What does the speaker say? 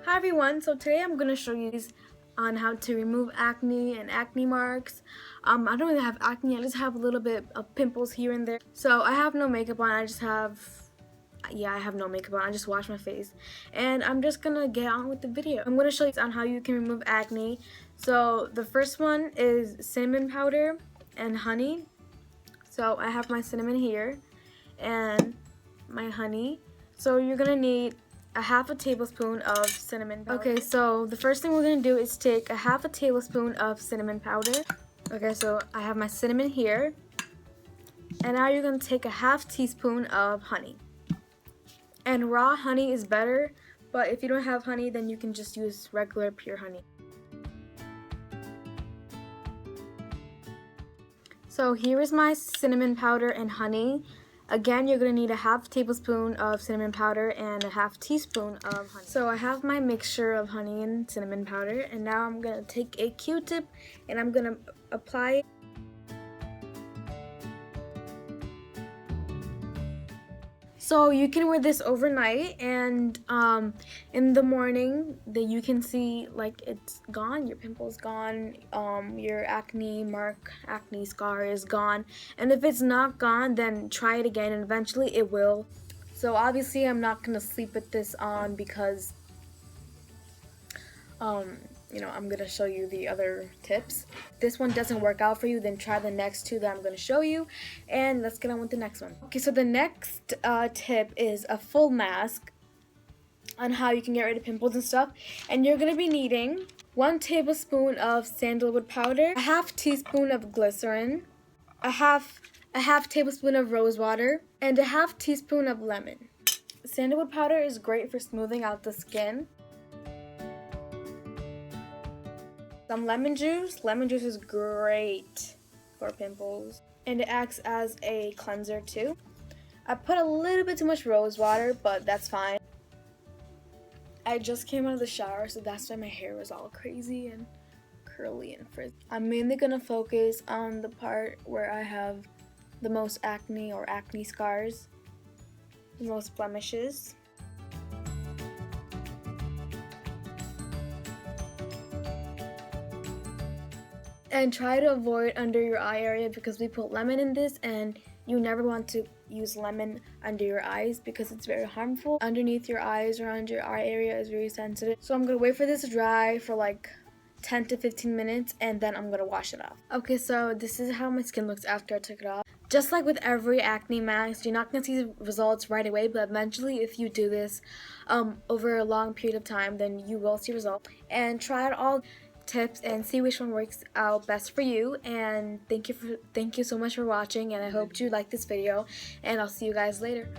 Hi everyone, so today I'm going to show you on how to remove acne and acne marks. I don't really have acne, I just have a little bit of pimples here and there. So I have no makeup on, I have no makeup on, I just wash my face. And I'm just going to get on with the video. I'm going to show you on how you can remove acne. So the first one is cinnamon powder and honey. So I have my cinnamon here and my honey. So you're going to need a half a tablespoon of cinnamon powder. Okay, so the first thing we're going to do is take a half a tablespoon of cinnamon powder. Okay, so I have my cinnamon here. And now you're going to take a half teaspoon of honey. And raw honey is better, but if you don't have honey, then you can just use regular pure honey. So here is my cinnamon powder and honey. Again, you're going to need a half tablespoon of cinnamon powder and a half teaspoon of honey. So I have my mixture of honey and cinnamon powder, and now I'm going to take a Q-tip and I'm going to apply it. So you can wear this overnight, and in the morning that you can see like it's gone, your pimple's gone, your acne scar is gone. And if it's not gone, then try it again and eventually it will. So obviously I'm not gonna sleep with this on because I'm gonna show you the other tips. If this one doesn't work out for you, then try the next two that I'm gonna show you, and let's get on with the next one. Okay, so the next tip is a full mask on how you can get rid of pimples and stuff. And you're gonna be needing 1 tablespoon of sandalwood powder, a half teaspoon of glycerin, a half tablespoon of rose water, and a half teaspoon of lemon. Sandalwood powder is great for smoothing out the skin. Some lemon juice. Lemon juice is great for pimples, and it acts as a cleanser too. I put a little bit too much rose water, but that's fine. I just came out of the shower, so that's why my hair was all crazy and curly and frizzy. I'm mainly gonna focus on the part where I have the most acne or acne scars, the most blemishes. And try to avoid under your eye area because we put lemon in this, and you never want to use lemon under your eyes because it's very harmful. Underneath your eyes or under your eye area is very sensitive. So I'm going to wait for this to dry for like 10 to 15 minutes and then I'm going to wash it off. Okay, so this is how my skin looks after I took it off. Just like with every acne mask, you're not going to see the results right away, but eventually if you do this over a long period of time, then you will see results. And try out all tips and see which one works out best for you. And thank you so much for watching, and I hope you like this video, and I'll see you guys later.